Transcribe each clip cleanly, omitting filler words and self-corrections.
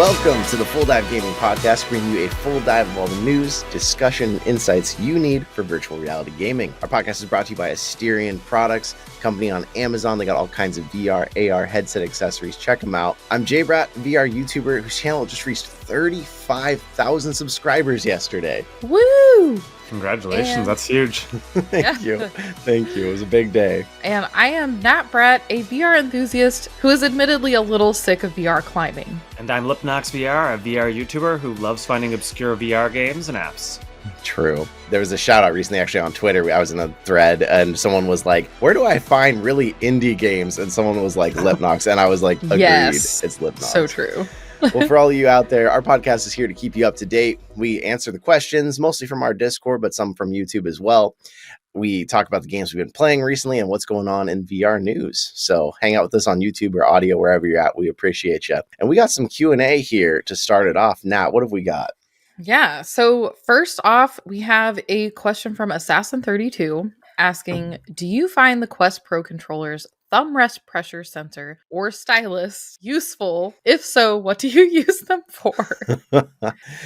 Welcome to the Full Dive Gaming Podcast, bringing you a full dive of all the news, discussion, and insights you need for virtual reality gaming. Our podcast is brought to you by Asterion Products, company on Amazon. They got all kinds of VR, AR, headset accessories. Check them out. I'm Jbrat, VR YouTuber, whose channel just reached 35,000 subscribers yesterday. Woo! Congratulations, that's huge. Thank you. Thank you. It was a big day. And I am Nat Brat, a VR enthusiast who is admittedly a little sick of VR climbing. And I'm Lipnox VR, a VR YouTuber who loves finding obscure VR games and apps. True. There was a shout out recently actually on Twitter. I was in a thread and someone was like, where do I find really indie games? And someone was like, Lipnox. And I was like, agreed. Yes, it's Lipnox. So true. Well, for all of you out there, our podcast is here to keep you up to date. We answer the questions, mostly from our Discord, but some from YouTube as well. We talk about the games we've been playing recently and what's going on in VR news. So hang out with us on YouTube or audio, wherever you're at. We appreciate you. And we got some Q&A here to start it off. Nat, what have we got? Yeah, so first off, we have a question from Assassin32 asking, do you find the Quest Pro controller's thumb rest pressure sensor or stylus useful? If so, what do you use them for?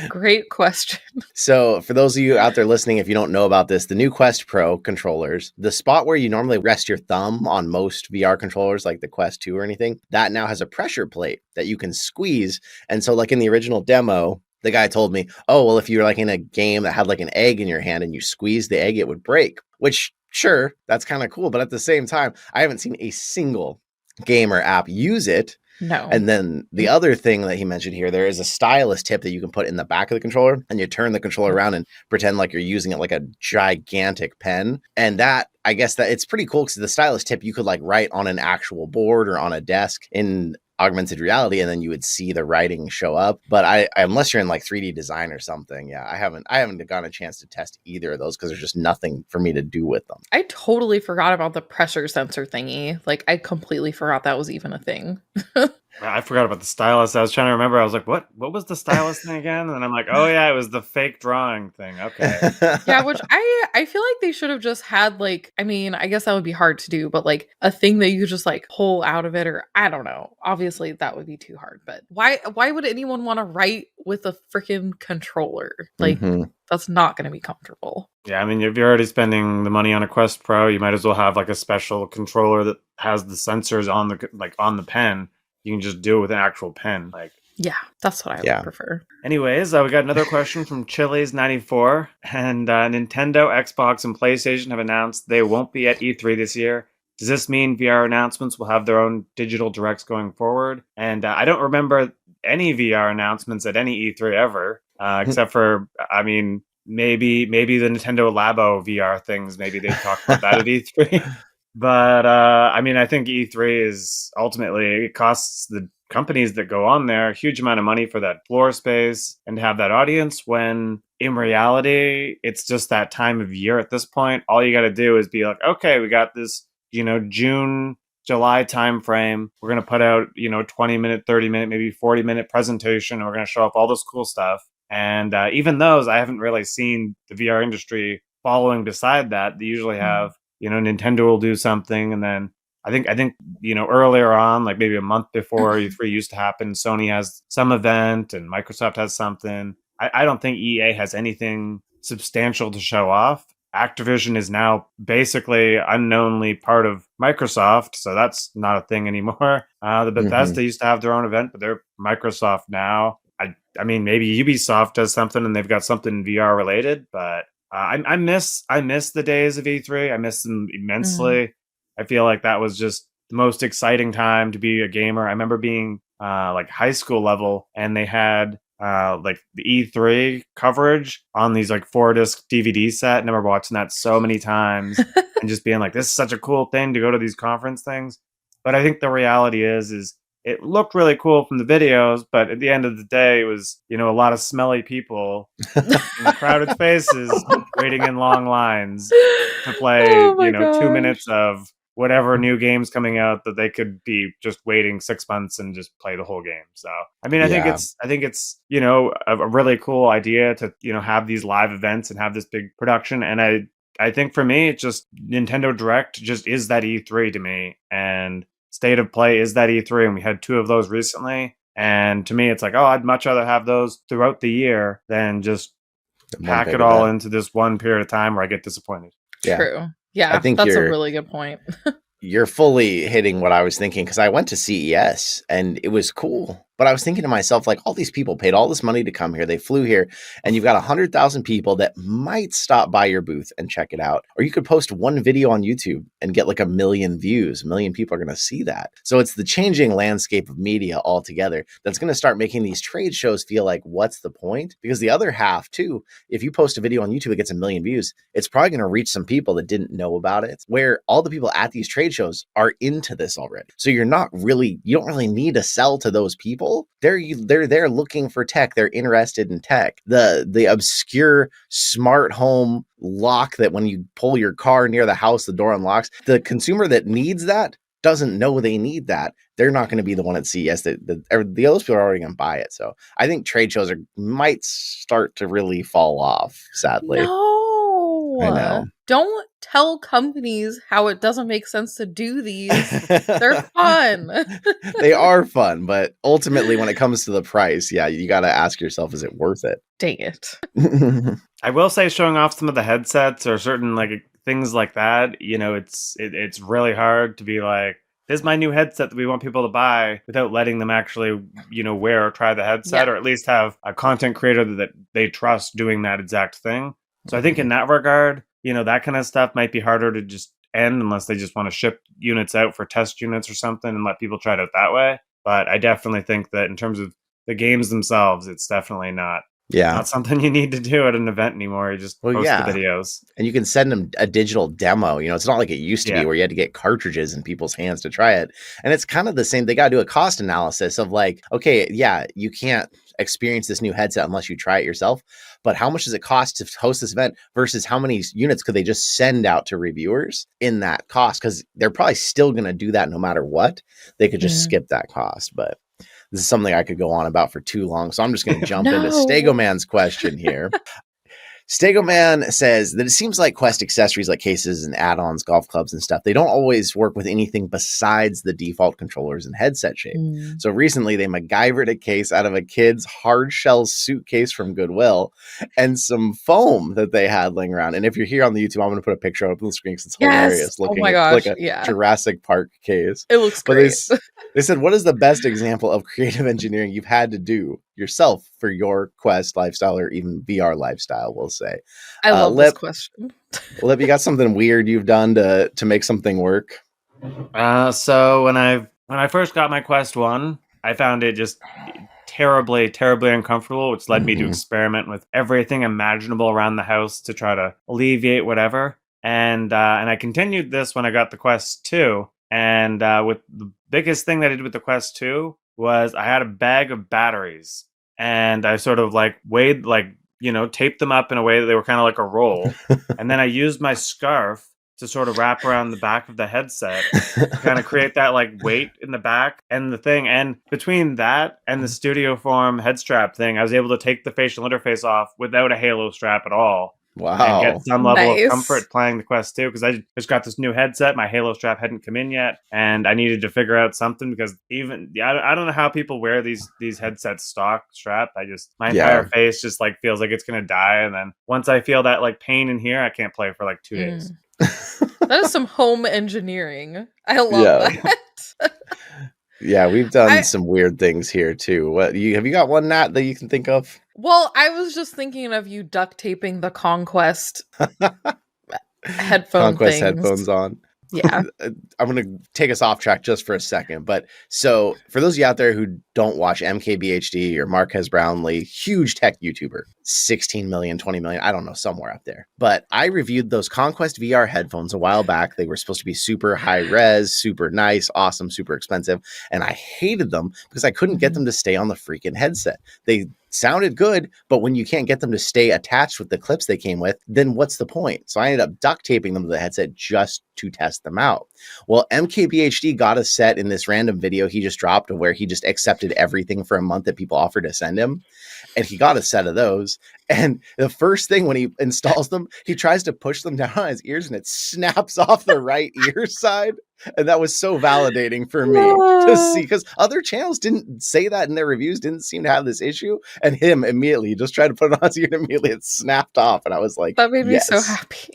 Great question. So for those of you out there listening, if you don't know about this, the new Quest Pro controllers, the spot where you normally rest your thumb on most VR controllers like the Quest 2 or anything, that now has a pressure plate that you can squeeze. And so like in the original demo, the guy told me, oh, well, if you're like in a game that had like an egg in your hand and you squeeze the egg, it would break, which sure, that's kind of cool. But at the same time, I haven't seen a single game or app use it. No. And then the other thing that he mentioned here, there is a stylus tip that you can put in the back of the controller and you turn the controller around and pretend like you're using it like a gigantic pen. And that, I guess that it's pretty cool because the stylus tip, you could like write on an actual board or on a desk in augmented reality, and then you would see the writing show up. But I unless you're in like 3D design or something, yeah, I haven't gotten a chance to test either of those because there's just nothing for me to do with them. I totally forgot about the pressure sensor thingy. Like, I completely forgot that was even a thing. I forgot about the stylus. I was trying to remember. I was like, what was the stylus thing again? And I'm like, oh yeah, it was the fake drawing thing. Okay. Yeah, which I feel like they should have just had like, I mean, I guess that would be hard to do, but like a thing that you could just like pull out of it, or I don't know. Obviously that would be too hard, but why would anyone want to write with a freaking controller? Like that's not going to be comfortable. Yeah, I mean, if you're already spending the money on a Quest Pro, you might as well have like a special controller that has the sensors on the pen. You can just do it with an actual pen. Like, yeah, that's what I would prefer. Anyways, we got another question from Chili's94. And Nintendo, Xbox, and PlayStation have announced they won't be at E3 this year. Does this mean VR announcements will have their own digital directs going forward? And I don't remember any VR announcements at any E3 ever, except for, I mean, maybe the Nintendo Labo VR things. Maybe they talked about that at E3. But, I mean, I think E3 is ultimately, it costs the companies that go on there a huge amount of money for that floor space and to have that audience, when in reality, it's just that time of year at this point. All you got to do is be like, okay, we got this, June, July timeframe. We're going to put out, 20-minute, 30-minute, maybe 40-minute presentation. And we're going to show off all this cool stuff. And even those, I haven't really seen the VR industry following beside that. They usually have, Nintendo will do something, and then I think earlier on, like maybe a month before E3 used to happen, Sony has some event and Microsoft has something. I don't think EA has anything substantial to show off. Activision is now basically unknownly part of Microsoft, so that's not a thing anymore. The Bethesda used to have their own event, but they're Microsoft now. I mean, maybe Ubisoft does something and they've got something VR related, but I miss the days of E3. I miss them immensely. I feel like that was just the most exciting time to be a gamer. I remember being like high school level, and they had like the E3 coverage on these like 4-disc DVD set. I remember watching that so many times and just being like, this is such a cool thing to go to these conference things. But I think the reality is it looked really cool from the videos, but at the end of the day, it was, a lot of smelly people in crowded spaces waiting in long lines to play, 2 minutes of whatever new games coming out that they could be just waiting 6 months and just play the whole game. So, I mean, I think it's, a really cool idea to, have these live events and have this big production. And I think for me, it's just Nintendo Direct just is that E3 to me, and State of Play is that E3, and we had 2 of those recently. And to me, it's like, oh, I'd much rather have those throughout the year than just pack it all into this one period of time where I get disappointed. Yeah. True. Yeah, I think that's a really good point. You're fully hitting what I was thinking, because I went to CES and it was cool. But I was thinking to myself, like, all these people paid all this money to come here. They flew here, and you've got 100,000 people that might stop by your booth and check it out. Or you could post one video on YouTube and get like 1 million views. 1 million people are going to see that. So it's the changing landscape of media altogether that's going to start making these trade shows feel like, what's the point? Because the other half too, if you post a video on YouTube that gets 1 million views, it's probably going to reach some people that didn't know about it, where all the people at these trade shows are into this already. So you don't really need to sell to those people. They're there looking for tech. They're interested in tech. The obscure smart home lock that when you pull your car near the house, the door unlocks. The consumer that needs that doesn't know they need that. They're not going to be the one at CES. The other people are already going to buy it. So I think trade shows might start to really fall off, sadly. No. I know. Don't tell companies how it doesn't make sense to do these. They're fun. They are fun, but ultimately when it comes to the price, yeah, you got to ask yourself, is it worth it? Dang it. I will say, showing off some of the headsets or certain like things like that, you know, it's really hard to be like, this is my new headset that we want people to buy, without letting them actually, you know, wear or try the headset, or at least have a content creator that they trust doing that exact thing. So I think in that regard, you know, that kind of stuff might be harder to just end unless they just want to ship units out for test units or something and let people try it out that way. But I definitely think that in terms of the games themselves, it's definitely not something you need to do at an event anymore. You just post the videos. And you can send them a digital demo. You know, it's not like it used to be where you had to get cartridges in people's hands to try it. And it's kind of the same. They got to do a cost analysis of like, okay, yeah, you can't experience this new headset unless you try it yourself. But how much does it cost to host this event versus how many units could they just send out to reviewers in that cost? Because they're probably still going to do that no matter what. They could just skip that cost. But this is something I could go on about for too long. So I'm just going to jump into Stegoman's question here. Stegoman says that it seems like Quest accessories like cases and add-ons, golf clubs and stuff, they don't always work with anything besides the default controllers and headset shape. So recently they MacGyvered a case out of a kid's hard shell suitcase from Goodwill and some foam that they had laying around. And if you're here on the YouTube, I'm going to put a picture up on the screen because it's hilarious looking like a Jurassic Park case. It looks great. They said, what is the best example of creative engineering you've had to do yourself for your Quest lifestyle or even VR lifestyle, we'll say? I love this question. Lip, you got something weird you've done to make something work? So when I first got my Quest 1, I found it just terribly uncomfortable, which led me to experiment with everything imaginable around the house to try to alleviate whatever. And I continued this when I got the Quest 2. And with the biggest thing that I did with the Quest 2 was I had a bag of batteries, and I sort of like weighed, like, you know, taped them up in a way that they were kind of like a roll. And then I used my scarf to sort of wrap around the back of the headset, kind of create that like weight in the back and the thing. And between that and the Studio Form head strap thing, I was able to take the facial interface off without a halo strap at all. Wow. And get some level of comfort playing the Quest 2, because I just got this new headset. My halo strap hadn't come in yet, and I needed to figure out something, because even I don't know how people wear these headsets stock strap. My entire face just like feels like it's gonna die, and then once I feel that like pain in here, I can't play for like 2 days. That is some home engineering. I love that. Yeah, we've done some weird things here too. Have you got one, Nat, that you can think of? Well, I was just thinking of you duct taping the Conquest headphones on. Yeah. I'm going to take us off track just for a second. But so for those of you out there who don't watch MKBHD or Marquez Brownlee, huge tech YouTuber, 16 million, 20 million, I don't know, somewhere up there. But I reviewed those Conquest VR headphones a while back. They were supposed to be super high res, super nice, awesome, super expensive. And I hated them because I couldn't get them to stay on the freaking headset. They sounded good, but when you can't get them to stay attached with the clips they came with, then what's the point? So I ended up duct taping them to the headset just to test them out. Well, MKBHD got a set in this random video he just dropped of where he just accepted everything for a month that people offered to send him. And he got a set of those. And the first thing when he installs them, he tries to push them down on his ears and it snaps off the right ear side. And that was so validating for me to see, because other channels didn't say that in their reviews, didn't seem to have this issue. And him immediately, he just tried to put it on his ear and immediately it snapped off. And I was like, That made me so yes. happy.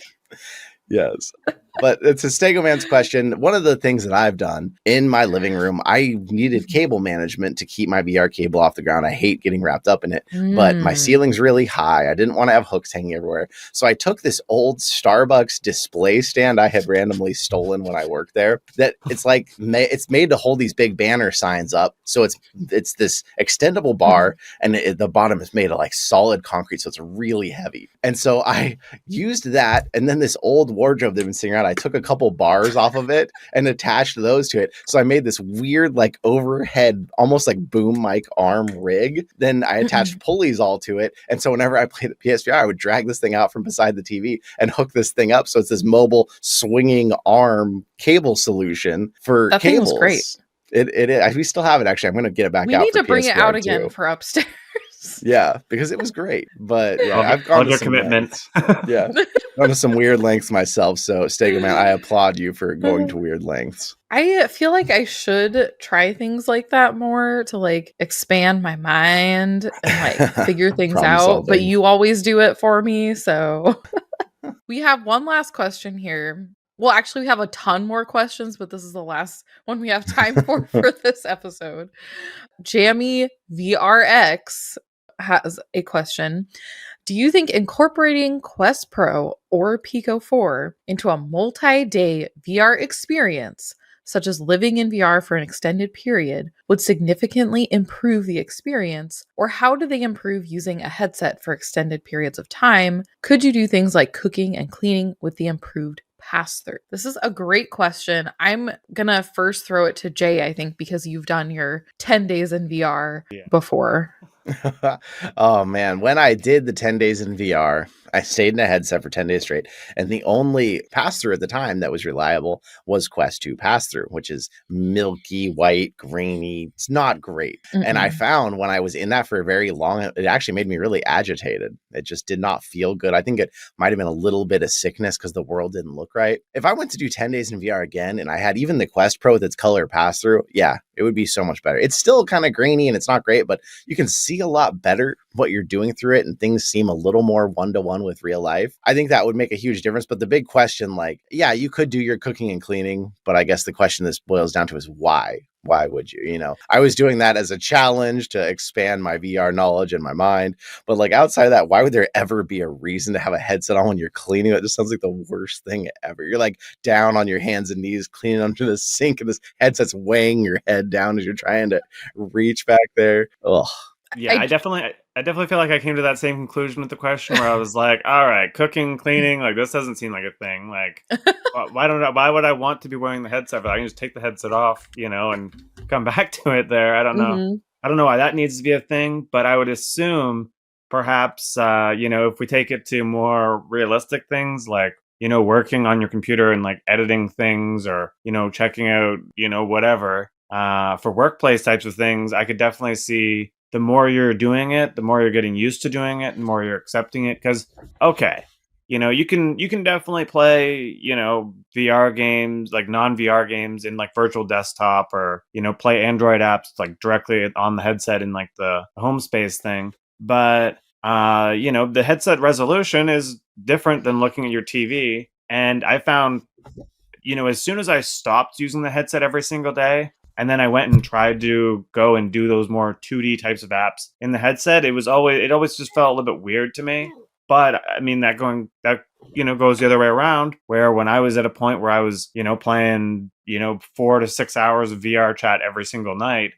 Yes. But it's a Stego Man's question. One of the things that I've done in my living room, I needed cable management to keep my VR cable off the ground. I hate getting wrapped up in it, but my ceiling's really high. I didn't want to have hooks hanging everywhere. So I took this old Starbucks display stand I had randomly stolen when I worked there. That it's like, it's made to hold these big banner signs up. So it's this extendable bar, and the bottom is made of like solid concrete. So it's really heavy. And so I used that, and then this old wardrobe that had been sitting around, I took a couple bars off of it and attached those to it. So I made this weird, like overhead, almost like boom mic arm rig. Then I attached pulleys all to it. And so whenever I played the PSVR, I would drag this thing out from beside the TV and hook this thing up. So it's this mobile swinging arm cable solution for that cables. Thing was great. It is. We still have it, actually. I'm going to get it back out. We need to bring it out PSVR2. again for upstairs. Yeah, because it was great. But yeah, I've gone to some commitments. Yeah, gone to some weird lengths myself. So Stego Man, I applaud you for going to weird lengths. I feel like I should try things like that more to like expand my mind and like figure things out. Solving. But you always do it for me. So we have one last question here. Well, actually, we have a ton more questions, but this is the last one we have time for this episode. Jammy VRX has a question. Do you think incorporating Quest Pro or Pico 4 into a multi-day VR experience, such as living in VR for an extended period, would significantly improve the experience? Or how do they improve using a headset for extended periods of time? Could you do things like cooking and cleaning with the improved pass-through? This is a great question. I'm gonna first throw it to Jay, I think, because you've done your 10 days in VR before. Oh man, when I did the 10 days in VR, I stayed in a headset for 10 days straight, and the only pass-through at the time that was reliable was Quest 2 pass-through, which is milky, white, grainy. It's not great. And I found when I was in that for very long, it actually made me really agitated. It just did not feel good. I think it might have been a little bit of sickness because the world didn't look right. If I went to do 10 days in VR again, and I had even the Quest Pro with its color pass-through, yeah, it would be so much better. It's still kind of grainy and it's not great, but you can see a lot better what you're doing through it, and things seem a little more one-to-one with real life. I think that would make a huge difference. But the big question, like, yeah, you could do your cooking and cleaning, but I guess the question this boils down to is why? Why would you? You know, I was doing that as a challenge to expand my VR knowledge and my mind. But like outside of that, why would there ever be a reason to have a headset on when you're cleaning? It just sounds like the worst thing ever. You're like down on your hands and knees cleaning under the sink, and this headset's weighing your head down as you're trying to reach back there. Ugh. Yeah, I definitely feel like I came to that same conclusion with the question where I was like, all right, cooking, cleaning, like this doesn't seem like a thing. Like, why would I want to be wearing the headset? I can just take the headset off, you know, and come back to it there. I don't know. I don't know why that needs to be a thing, but I would assume perhaps, you know, if we take it to more realistic things like, you know, working on your computer and like editing things or, you know, checking out, you know, whatever, for workplace types of things, I could definitely see the more you're doing it, the more you're getting used to doing it, the more you're accepting it. Because, okay, you know, you can definitely play, you know, VR games, like non-VR games in like virtual desktop, or, you know, play Android apps like directly on the headset in like the home space thing. But, you know, the headset resolution is different than looking at your TV. And I found, you know, as soon as I stopped using the headset every single day, and then I went and tried to go and do those more 2D types of apps in the headset, it always just felt a little bit weird to me. But I mean, that you know, goes the other way around, where when I was at a point where I was, you know, playing, you know, 4 to 6 hours of VR chat every single night,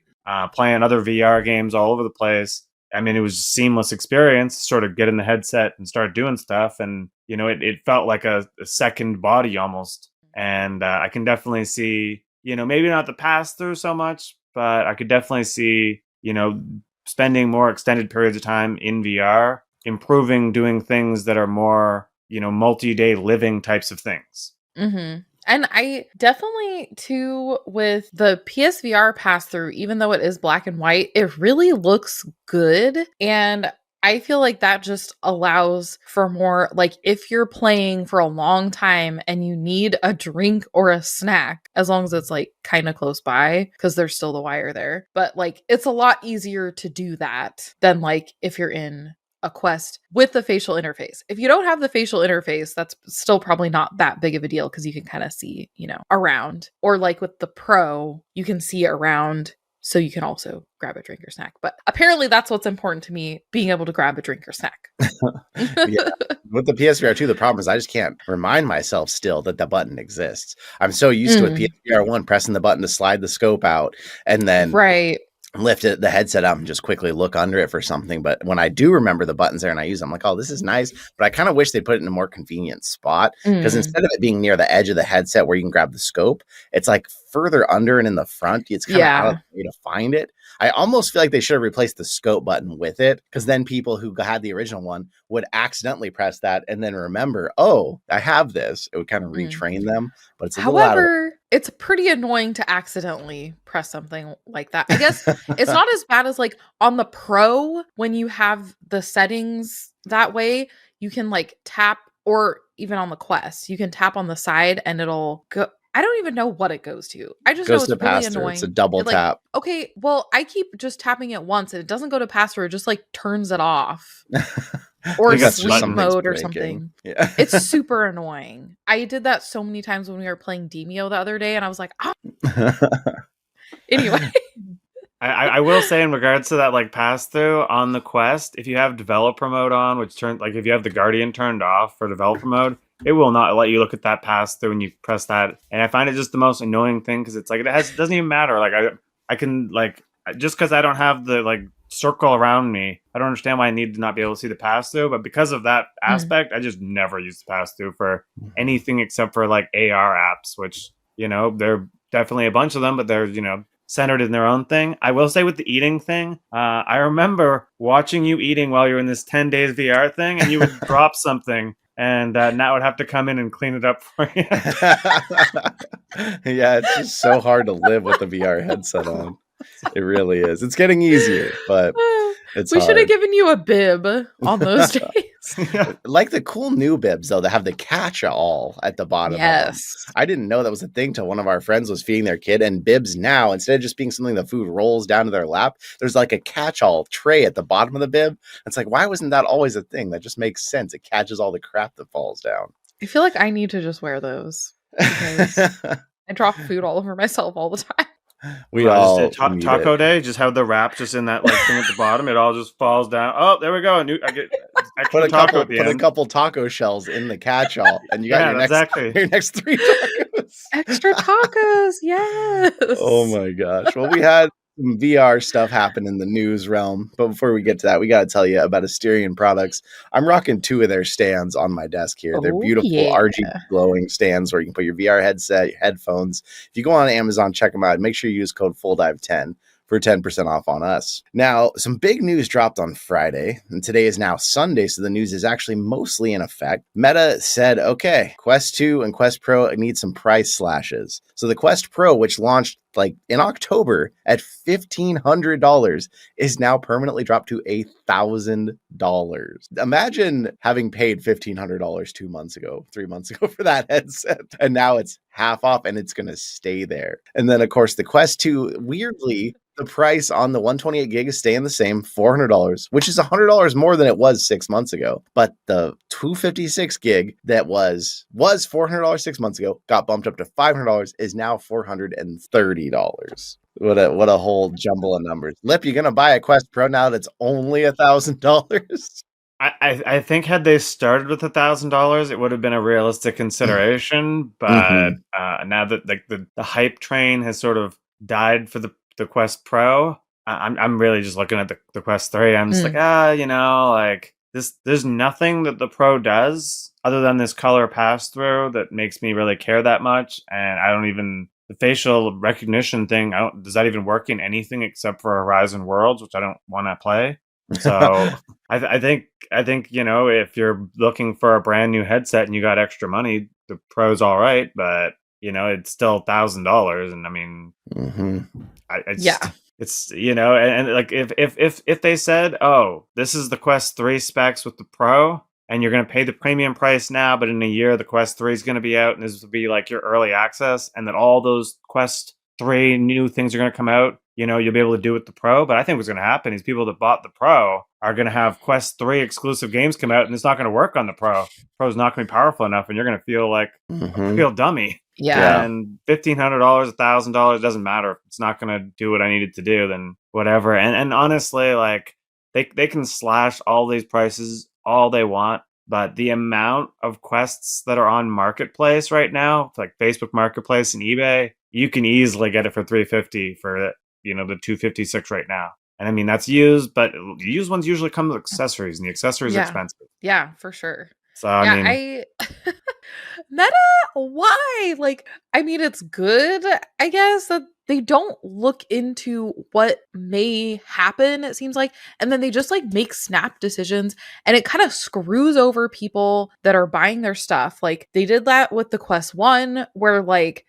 playing other VR games all over the place. I mean, it was a seamless experience to sort of get in the headset and start doing stuff. And, you know, it felt like a second body almost. And I can definitely see, you know, maybe not the pass through so much, but I could definitely see, you know, spending more extended periods of time in VR, improving, doing things that are more, you know, multi-day living types of things. And I definitely, too, with the PSVR pass through, even though it is black and white, it really looks good. And I feel like that just allows for more, like if you're playing for a long time and you need a drink or a snack, as long as it's like kind of close by, because there's still the wire there. But like it's a lot easier to do that than like if you're in a Quest with the facial interface. If you don't have the facial interface, that's still probably not that big of a deal because you can kind of see, around. Or like with the Pro, you can see around, so you can also grab a drink or snack. But apparently that's what's important to me, being able to grab a drink or snack. Yeah. With the PSVR2, the problem is I just can't remind myself still that the button exists. I'm so used to it, PSVR1, pressing the button to slide the scope out and then Right. lift the headset up and just quickly look under it for something. But when I do remember the buttons there and I use them, I'm like, oh, this is nice. But I kind of wish they put it in a more convenient spot, because instead of it being near the edge of the headset where you can grab the scope, it's like further under and in the front. It's kind of out of the way to find it. I almost feel like they should have replaced the scope button with it, because then people who had the original one would accidentally press that and then remember, oh, I have this. It would kind of retrain them. But it's a However, it's pretty annoying to accidentally press something like that. I guess it's not as bad as like on the Pro, when you have the settings that way, you can like tap, or even on the Quest, you can tap on the side and it'll go. I don't even know what it goes to. I just know it's really annoying. It's a double tap. Okay, well, I keep just tapping it once and it doesn't go to Passthrough. It just like turns it off. Or sleep mode or something. Yeah. It's super annoying. I did that so many times when we were playing Demio the other day, and I was like, Anyway. I will say, in regards to that like pass-through on the Quest, if you have developer mode on, which turns, like if you have the Guardian turned off for developer mode, it will not let you look at that pass-through when you press that. And I find it just the most annoying thing, because it's like it doesn't even matter. Like I can like, just because I don't have the like circle around me, I don't understand why I need to not be able to see the pass-through. But because of that aspect, I just never use the pass-through for anything except for like AR apps, which, there are definitely a bunch of them, but they're, centered in their own thing. I will say with the eating thing, I remember watching you eating while you were in this 10 days VR thing, and you would drop something, and Nat would have to come in and clean it up for you. Yeah, it's just so hard to live with the VR headset on. It really is. It's getting easier, but it's we should have hard. given you a bib on those days. Like the cool new bibs, though, that have the catch-all at the bottom. Yes. Of them. I didn't know that was a thing till one of our friends was feeding their kid. And bibs now, instead of just being something the food rolls down to their lap, there's like a catch-all tray at the bottom of the bib. It's like, why wasn't that always a thing? That just makes sense. It catches all the crap that falls down. I feel like I need to just wear those, because I drop food all over myself all the time. We all just taco day, just have the wrap just in that like thing at the bottom. It all just falls down. Oh, there we go. I get extra put a couple taco shells in the catch-all, and you got your next 3 tacos. Extra tacos, yes. Oh my gosh. Well, we had some VR stuff happen in the news realm, but before we get to that, we got to tell you about Asterion Products. I'm rocking 2 of their stands on my desk here. They're beautiful RGB glowing stands where you can put your VR headset, your headphones. If you go on Amazon, check them out. Make sure you use code FULLDIVE10 for 10% off on us. Now, some big news dropped on Friday, and today is now Sunday, so the news is actually mostly in effect. Meta said, okay, Quest 2 and Quest Pro need some price slashes. So the Quest Pro, which launched like in October at $1,500, is now permanently dropped to $1,000. Imagine having paid $1,500 3 months ago for that headset, and now it's half off, and it's going to stay there. And then, of course, the Quest 2, weirdly, the price on the 128 gig is staying the same, $400, which is $100 more than it was 6 months ago. But the 256 gig that was $400 6 months ago, got bumped up to $500, is now $430. What a whole jumble of numbers. Lip, you gonna buy a Quest Pro now that's only $1,000? I think had they started with $1,000, it would have been a realistic consideration. But now that the hype train has sort of died for the Quest Pro, I'm really just looking at the Quest 3. I'm just like, like there's nothing that the Pro does other than this color pass-through that makes me really care that much. And the facial recognition thing, does that even work in anything except for Horizon Worlds, which I don't want to play. So I think if you're looking for a brand new headset and you got extra money, the Pro's all right, but it's still $1,000, and I mean, It's, and like if they said, oh, this is the Quest 3 specs with the Pro, and you're going to pay the premium price now, but in a year the Quest 3 is going to be out, and this will be like your early access, and then all those Quest 3 new things are going to come out, you'll be able to do with the Pro. But I think what's going to happen is people that bought the Pro are going to have Quest 3 exclusive games come out, and it's not going to work on the Pro. Pro's not going to be powerful enough, and you're going to feel like feel dummy. Yeah. And $1,500, $1,000 doesn't matter. If it's not going to do what I need it to do, then whatever. And honestly, like they can slash all these prices all they want, but the amount of quests that are on Marketplace right now, like Facebook Marketplace and eBay, you can easily get it for $350 for the 256 right now. And I mean, that's used, but used ones usually come with accessories, and the accessories are expensive. Yeah, for sure. So I mean, Meta, why? Like, I mean, it's good, I guess, that they don't look into what may happen, it seems like, and then they just like make snap decisions, and it kind of screws over people that are buying their stuff. Like they did that with the Quest 1, where like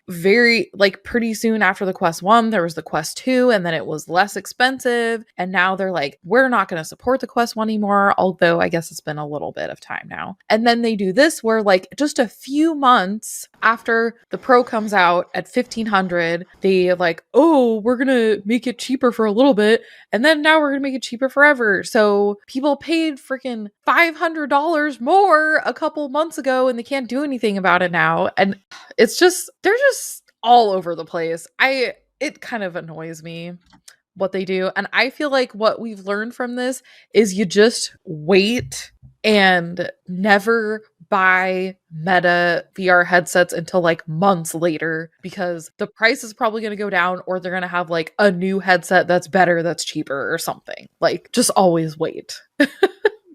pretty soon after the Quest 1 there was the Quest 2, and then it was less expensive, and now they're like, we're not going to support the Quest 1 anymore, although I guess it's been a little bit of time now. And then they do this where like just a few months after the Pro comes out at $1,500, they like, oh, we're gonna make it cheaper for a little bit, and then now we're gonna make it cheaper forever. So people paid freaking $500 more a couple months ago, and they can't do anything about it now. And it's just, they're just all over the place. It kind of annoys me what they do. And I feel like what we've learned from this is you just wait and never buy Meta VR headsets until like months later, because the price is probably going to go down, or they're going to have like a new headset that's better, that's cheaper or something. Like, just always wait.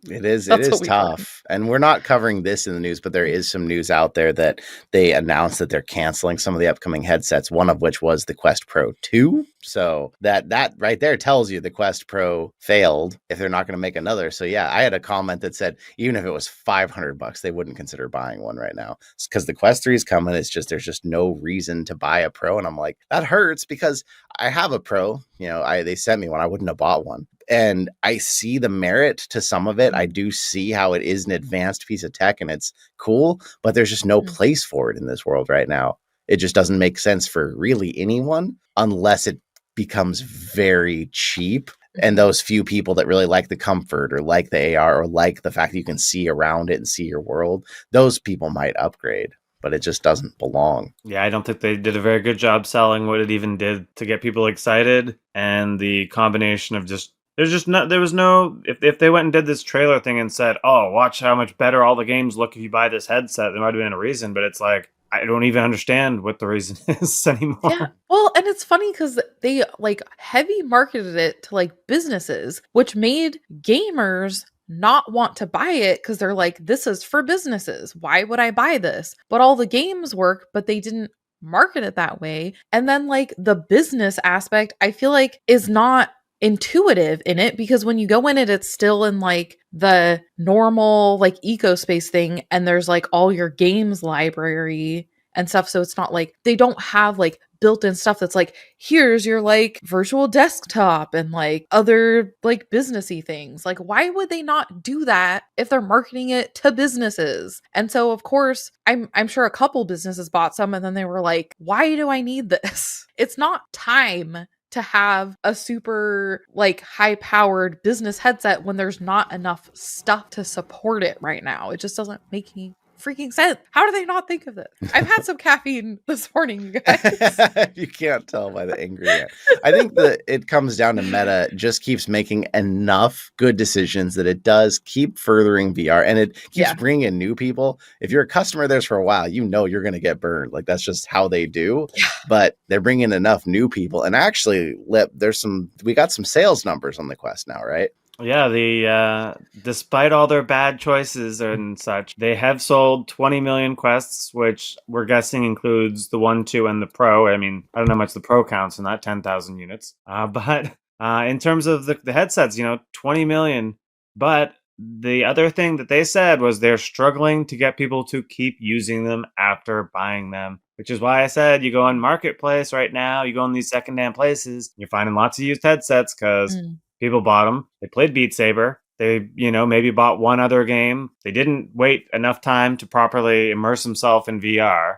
It is tough. And we're not covering this in the news, but there is some news out there that they announced that they're canceling some of the upcoming headsets, one of which was the Quest Pro 2. So that right there tells you the Quest Pro failed if they're not going to make another. So yeah, I had a comment that said even if it was $500, they wouldn't consider buying one right now, because the Quest 3 is coming. It's just, there's just no reason to buy a Pro. And I'm like, that hurts, because I have a Pro, they sent me one. I wouldn't have bought one. And I see the merit to some of it. I do see how it is an advanced piece of tech and it's cool, but there's just no place for it in this world right now. It just doesn't make sense for really anyone unless it becomes very cheap. And those few people that really like the comfort or like the AR or like the fact that you can see around it and see your world, those people might upgrade, but it just doesn't belong. Yeah, I don't think they did a very good job selling what it even did to get people excited. And the combination of just, if they went and did this trailer thing and said, oh, watch how much better all the games look if you buy this headset, there might have been a reason, but it's like, I don't even understand what the reason is anymore. Yeah. Well, and it's funny because they like heavy marketed it to like businesses, which made gamers not want to buy it, because they're like, this is for businesses. Why would I buy this? But all the games work, but they didn't market it that way. And then like the business aspect, I feel like is not intuitive in it, because when you go in it, it's still in like the normal like ecospace thing, and there's like all your games library and stuff. So it's not like they don't have like built-in stuff that's like, here's your like virtual desktop and like other like businessy things. Like, why would they not do that if they're marketing it to businesses? And so of course I'm sure a couple businesses bought some, and then they were like, why do I need this? It's not time to have a super like high powered business headset when there's not enough stuff to support it right now. It just doesn't make any freaking sense. How do they not think of this? I've had some caffeine this morning, you guys. You can't tell by the ingredient. I think that it comes down to Meta just keeps making enough good decisions that it does keep furthering VR, and it keeps bringing in new people. If you're a customer of theirs for a while, you're going to get burned. Like, that's just how they do. Yeah. But they're bringing enough new people, and actually, we got some sales numbers on the Quest now, right? Yeah, despite all their bad choices and such, they have sold 20 million Quests, which we're guessing includes the 1, 2, and the Pro. I mean, I don't know how much the Pro counts in that 10,000 units. But in terms of the headsets, 20 million. But the other thing that they said was they're struggling to get people to keep using them after buying them, which is why I said you go on Marketplace right now, you go in these secondhand places, you're finding lots of used headsets because people bought them. They played Beat Saber. They, maybe bought one other game. They didn't wait enough time to properly immerse themselves in VR.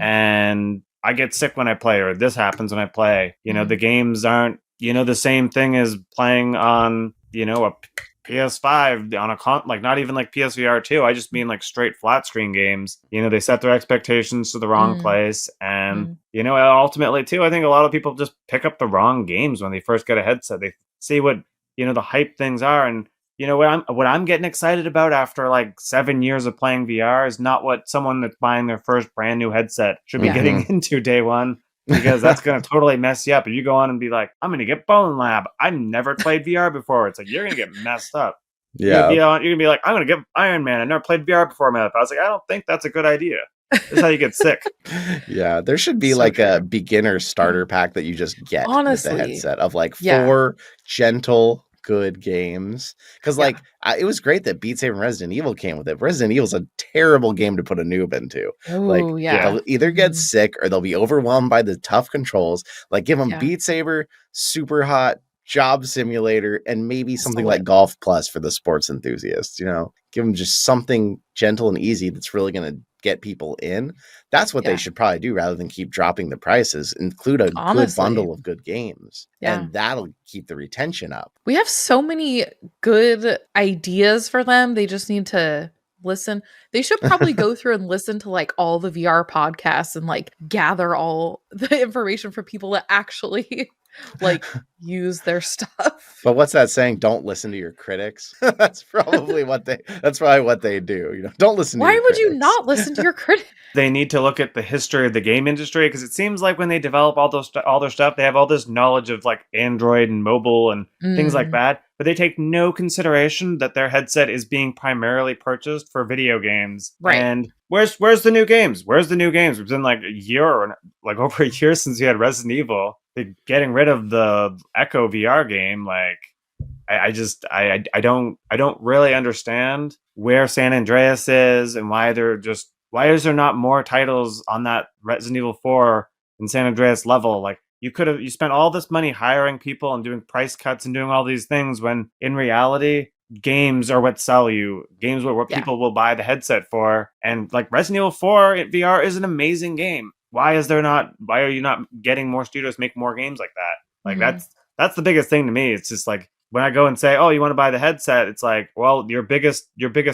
And I get sick when I play, or this happens when I play. The games aren't, the same thing as playing on, a PS5 on a not even like PSVR2. I just mean like straight flat screen games. They set their expectations to the wrong place. And, ultimately too, I think a lot of people just pick up the wrong games when they first get a headset. They see what, the hype things are. And, what I'm getting excited about after like 7 years of playing VR is not what someone that's buying their first brand new headset should be getting into day one, because that's going to totally mess you up. If you go on and be like, I'm going to get Bone Lab. I've never played VR before. It's like, you're going to get messed up. Yeah. You're going to be like, I'm going to get Iron Man. I never played VR before in my life. I was like, I don't think that's a good idea. This is how you get sick. Yeah, there should be like a beginner starter pack that you just get with the headset of like 4 gentle, good games. Because it was great that Beat Saber and Resident Evil came with it. Resident Evil's a terrible game to put a noob into. They'll either get sick or they'll be overwhelmed by the tough controls. Like give them Beat Saber, super hot, Job Simulator, and maybe something like Golf Plus for the sports enthusiasts. Give them just something gentle and easy that's really going to get people in. That's what they should probably do, rather than keep dropping the prices. Include a good bundle of good games, and that'll keep the retention up. We have so many good ideas for them. They just need to listen. They should probably go through and listen to like all the VR podcasts and like gather all the information for people that actually like use their stuff. But what's that saying? Don't listen to your critics. That's probably what they do. Don't listen to your critics. Why would you not listen to your critics? They need to look at the history of the game industry, because it seems like when they develop all their stuff, they have all this knowledge of like Android and mobile and things like that, but they take no consideration that their headset is being primarily purchased for video games. Right. And where's the new games? Where's the new games? It's been like a year, or like over a year since we had Resident Evil. They're getting rid of the Echo VR game. Like, I don't really understand where San Andreas is and why is there not more titles on that Resident Evil 4 and San Andreas level? Like, you spent all this money hiring people and doing price cuts and doing all these things, when in reality, games are what sell you. Games are what people will buy the headset for. And like Resident Evil 4 in VR is an amazing game. Why are you not getting more studios to make more games like that? Like that's the biggest thing to me. It's just like, when I go and say, oh, you want to buy the headset? It's like, well, your biggest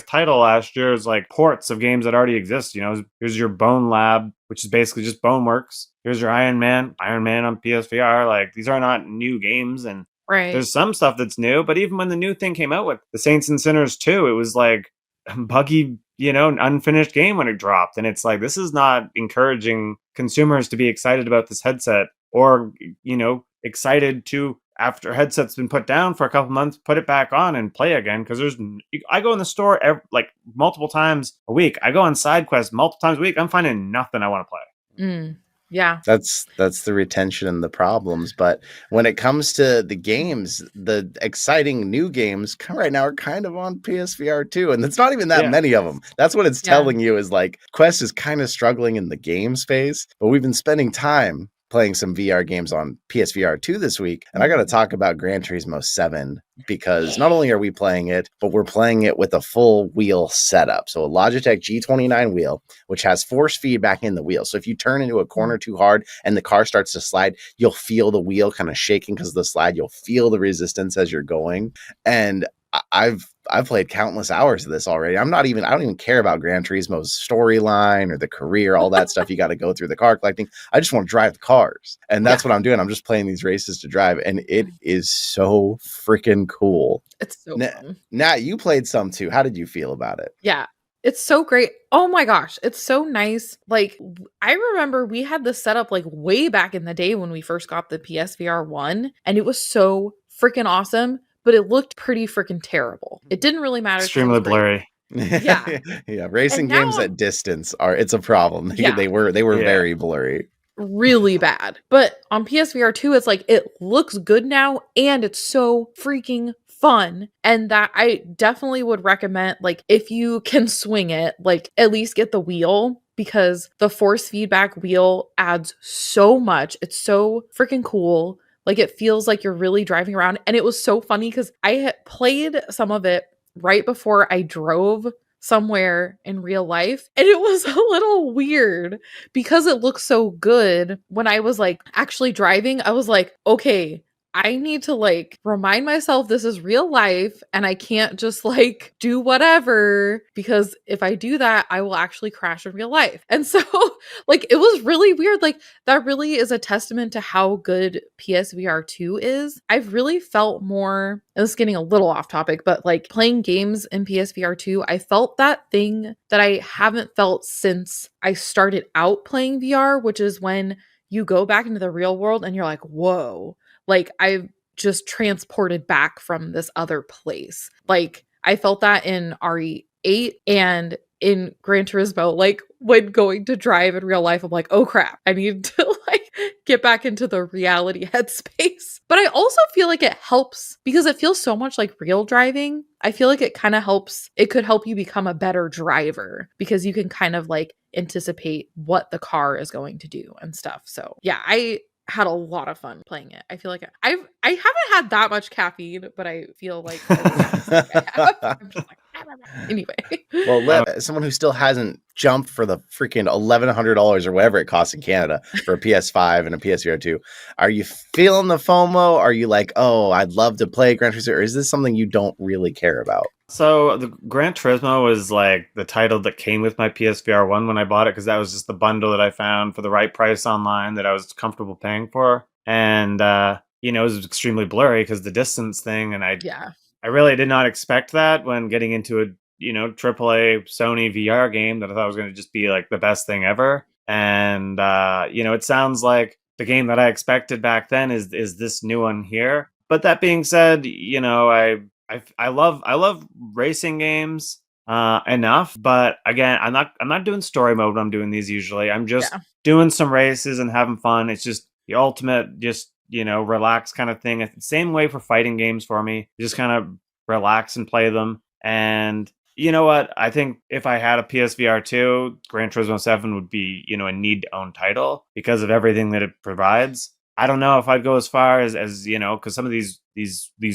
title last year is like ports of games that already exist. Here's your Bone Lab, which is basically just Boneworks. Here's your Iron Man on PSVR. Like, these are not new games. And there's some stuff that's new, but even when the new thing came out with the Saints and Sinners 2, it was like a buggy, an unfinished game when it dropped. And it's like, this is not encouraging consumers to be excited about this headset, or, excited to, after a headset's been put down for a couple months, put it back on and play again. Because I go in the store multiple times a week. I go on side quests multiple times a week. I'm finding nothing I want to play. Yeah, that's the retention and the problems. But when it comes to the games, the exciting new games right now are kind of on PSVR2, and it's not even that many of them. That's what it's telling you, is like Quest is kind of struggling in the game space, but we've been spending time playing some VR games on PSVR2 this week. And I got to talk about Gran Turismo 7, because not only are we playing it, but we're playing it with a full wheel setup. So a Logitech G29 wheel, which has force feedback in the wheel. So if you turn into a corner too hard and the car starts to slide, you'll feel the wheel kind of shaking because of the slide. You'll feel the resistance as you're going. And I've played countless hours of this already. I don't even care about Gran Turismo's storyline or the career, all that stuff you got to go through, the car collecting. I just want to drive the cars. And that's what I'm doing. I'm just playing these races to drive. And it is so freaking cool. It's so fun. Nat, you played some too. How did you feel about it? Yeah. It's so great. Oh my gosh. It's so nice. Like, I remember we had this set up like way back in the day when we first got the PSVR 1, and it was so freaking awesome, but it looked pretty freaking terrible. It didn't really matter. Extremely blurry. Yeah. Yeah. Racing games at distance it's a problem. They were very blurry. Really bad. But on PSVR 2, it's like, it looks good now, and it's so freaking fun, and that I definitely would recommend, like, if you can swing it, like, at least get the wheel, because the force feedback wheel adds so much. It's so freaking cool. Like, it feels like you're really driving around. And it was so funny because I had played some of it right before I drove somewhere in real life, and it was a little weird because it looks so good. When I was like actually driving, I was like, okay, I need to like remind myself this is real life and I can't just like do whatever, because if I do that, I will actually crash in real life. And so like it was really weird. Like, that really is a testament to how good PSVR2 is. I've really felt more, and this is getting a little off topic, but like playing games in PSVR2, I felt that thing that I haven't felt since I started out playing VR, which is when you go back into the real world and you're like, whoa, like I've just transported back from this other place. Like, I felt that in RE8 and in Gran Turismo. Like, when going to drive in real life, I'm like, oh crap, I need to like get back into the reality headspace. But I also feel like it helps because it feels so much like real driving. I feel like it kind of helps. It could help you become a better driver because you can kind of like anticipate what the car is going to do and stuff. So yeah, I had a lot of fun playing it. I feel like I haven't had that much caffeine, but I feel like I have. I'm just like, anyway. Well, Lip, as someone who still hasn't jumped for the freaking $1,100 or whatever it costs in Canada for a PS5 and a PSVR 2, are you feeling the FOMO? Are you like, oh, I'd love to play Gran Turismo, or is this something you don't really care about? So the Gran Turismo was like the title that came with my PSVR 1 when I bought it, because that was just the bundle that I found for the right price online that I was comfortable paying for. And, it was extremely blurry because the distance thing. And I really did not expect that when getting into a, AAA Sony VR game that I thought was going to just be like the best thing ever. And, it sounds like the game that I expected back then is this new one here. But that being said, I love racing games enough, but again, I'm not doing story mode when I'm doing these usually. I'm just doing some races and having fun. It's just the ultimate, just relax kind of thing. It's the same way for fighting games for me. You just kind of relax and play them. And you know what? I think if I had a PSVR 2, Gran Turismo 7 would be, a need to own title because of everything that it provides. I don't know if I'd go as far as because some of these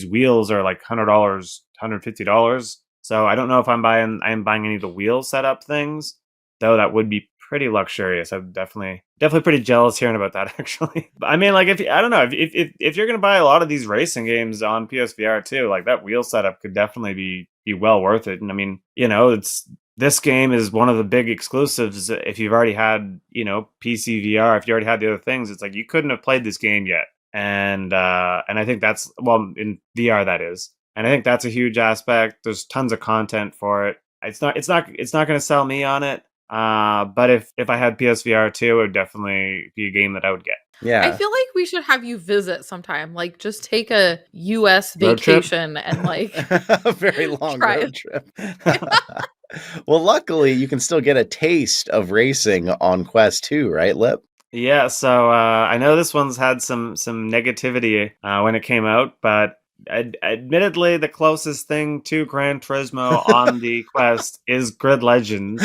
wheels are like $100, $150. So I don't know if I'm buying any of the wheel setup things, though that would be pretty luxurious. I'm definitely pretty jealous hearing about that actually. I mean, like if you're gonna buy a lot of these racing games on PSVR 2, like that wheel setup could definitely be well worth it. And I mean, this game is one of the big exclusives. If you've already had, PC VR, if you already had the other things, it's like you couldn't have played this game yet. And I think that's, well, in VR that is. And I think that's a huge aspect. There's tons of content for it. It's not going to sell me on it. But if I had PSVR 2, it would definitely be a game that I would get. Yeah. I feel like we should have you visit sometime. Like, just take a US vacation and like a very long road trip. Well, luckily you can still get a taste of racing on Quest 2, right, Lip? Yeah, so I know this one's had some negativity when it came out, but admittedly the closest thing to Gran Turismo on the Quest is Grid Legends,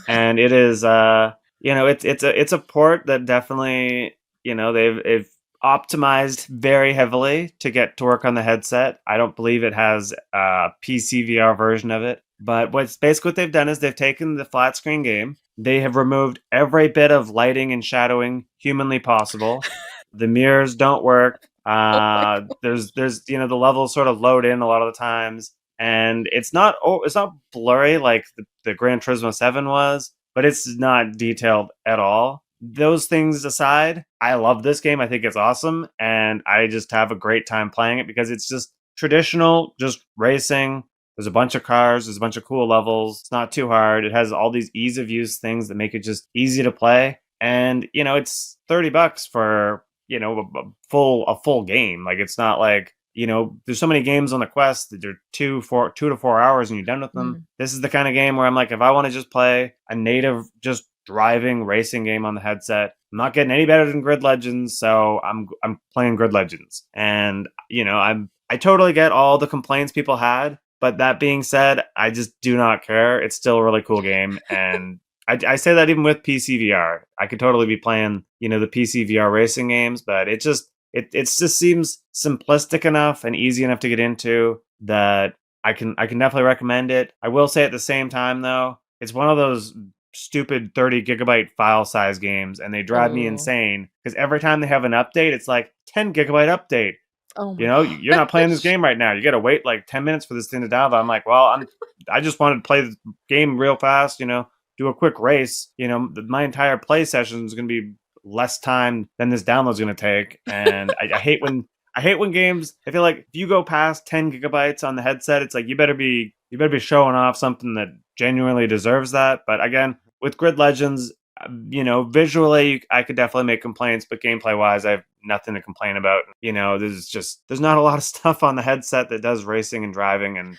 and it is it's a port that definitely they've optimized very heavily to get to work on the headset. I don't believe it has a PC VR version of it, but what they've done is they've taken the flat screen game. They have removed every bit of lighting and shadowing humanly possible. The mirrors don't work. There's the levels sort of load in a lot of the times, and it's not blurry like the Gran Turismo 7 was, but it's not detailed at all. Those things aside, I love this game. I think it's awesome, and I just have a great time playing it because it's just traditional, just racing. There's a bunch of cars. There's a bunch of cool levels. It's not too hard. It has all these ease of use things that make it just easy to play. And, it's $30 for, a full game. Like, it's not like, there's so many games on the Quest that are 2 to 4 hours and you're done with them. This is the kind of game where I'm like, if I want to just play a native, just driving racing game on the headset. I'm not getting any better than Grid Legends, so I'm playing Grid Legends. And I totally get all the complaints people had, but that being said, I just do not care. It's still a really cool game, and I say that even with PCVR. I could totally be playing, the PCVR racing games, but it just seems simplistic enough and easy enough to get into that I can definitely recommend it. I will say at the same time though, it's one of those stupid 30 gigabyte file size games, and they drive me insane because every time they have an update, it's like 10 gigabyte update. Oh my You're not playing this game right now. You got to wait like 10 minutes for this thing to download. I'm like, well, I just wanted to play the game real fast, do a quick race. My entire play session is going to be less time than this download's going to take. And I hate when games, I feel like if you go past 10 gigabytes on the headset, it's like, you better be showing off something that genuinely deserves that. But again, with Grid Legends, visually, I could definitely make complaints, but gameplay wise, I have nothing to complain about. There's not a lot of stuff on the headset that does racing and driving, and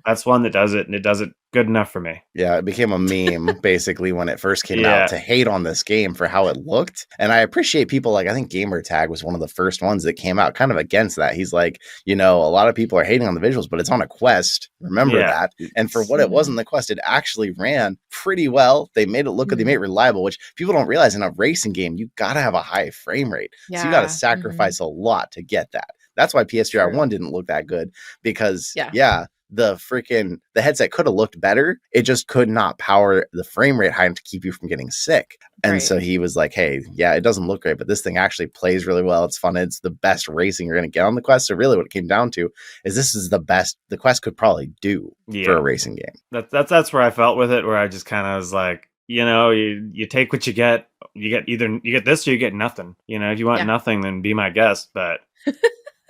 that's one that does it, and it does it good enough for me. Yeah, it became a meme basically when it first came out to hate on this game for how it looked. And I appreciate people like, I think Gamertag was one of the first ones that came out kind of against that. He's like, a lot of people are hating on the visuals, but it's on a Quest. Remember that. And for what it was in the Quest, it actually ran pretty well. They made it look good. They made it reliable, which people don't realize in a racing game, you got to have a high frame rate. So you got to sacrifice a lot to get that. That's why PSVR 1 didn't look that good because, the headset could have looked better. It just could not power the frame rate high enough to keep you from getting sick. And so he was like, hey, it doesn't look great, but this thing actually plays really well. It's fun. It's the best racing you're going to get on the Quest. So really what it came down to is this is the best the Quest could probably do for a racing game. That's where I felt with it, where I just kind of was like, you take what you get. You get this or you get nothing. If you want nothing, then be my guest. But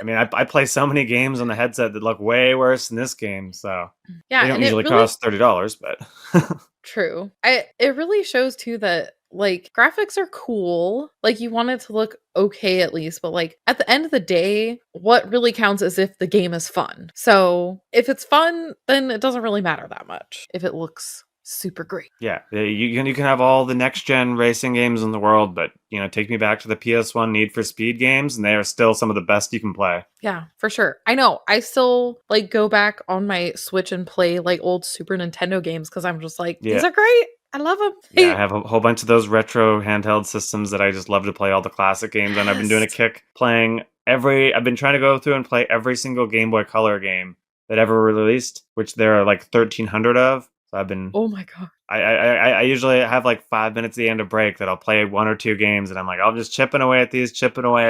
I mean, I play so many games on the headset that look way worse than this game. So they don't usually cost $30, but true. It really shows too that like graphics are cool. Like you want it to look okay at least, but like at the end of the day, what really counts is if the game is fun. So if it's fun, then it doesn't really matter that much if it looks super great. Yeah, you can have all the next gen racing games in the world, but take me back to the PS1 Need for Speed games, and they are still some of the best you can play. Yeah, for sure. I know. I still like go back on my Switch and play like old Super Nintendo games because I'm just like, these are great. I love them. Yeah, I have a whole bunch of those retro handheld systems that I just love to play all the classic games, and I've been doing a kick playing I've been trying to go through and play every single Game Boy Color game that ever released, which there are like 1,300 of. I've been. Oh my god! I usually have like 5 minutes at the end of break that I'll play 1 or 2 games, and I'm like, I'm just chipping away,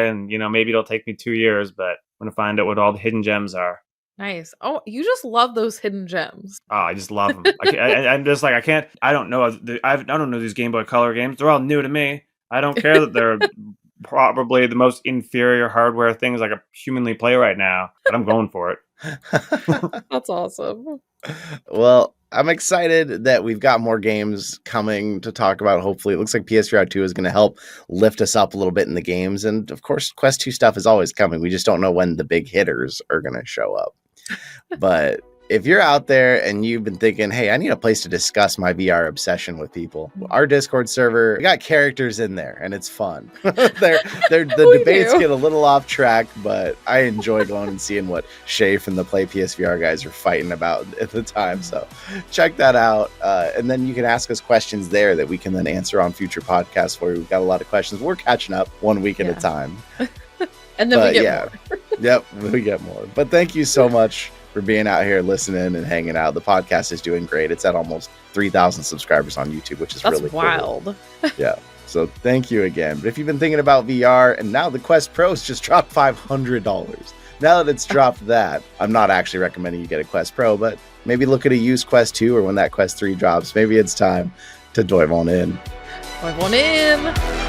and maybe it'll take me 2 years, but I'm gonna find out what all the hidden gems are. Nice. Oh, you just love those hidden gems. Oh, I just love them. I'm just like, I don't know. I don't know these Game Boy Color games. They're all new to me. I don't care that they're probably the most inferior hardware things I could humanly play right now, but I'm going for it. That's awesome. Well, I'm excited that we've got more games coming to talk about. Hopefully, it looks like PSVR2 is going to help lift us up a little bit in the games. And of course, Quest 2 stuff is always coming. We just don't know when the big hitters are going to show up. But if you're out there and you've been thinking, hey, I need a place to discuss my VR obsession with people, our Discord server, we got characters in there and it's fun. The debates get a little off track, but I enjoy going and seeing what Shafe and the Play PSVR guys are fighting about at the time. So check that out. And then you can ask us questions there that we can then answer on future podcasts where we've got a lot of questions. We're catching up 1 week at a time. And then we get more. Yep, we get more. But thank you so much for being out here listening and hanging out. The podcast is doing great. It's at almost 3,000 subscribers on YouTube, which is really wild. Cool. Yeah. So thank you again. But if you've been thinking about VR and now the Quest Pro's just dropped $500. Now that it's dropped that, I'm not actually recommending you get a Quest Pro, but maybe look at a used Quest 2 or when that Quest 3 drops, maybe it's time to dive on in. Dive on in.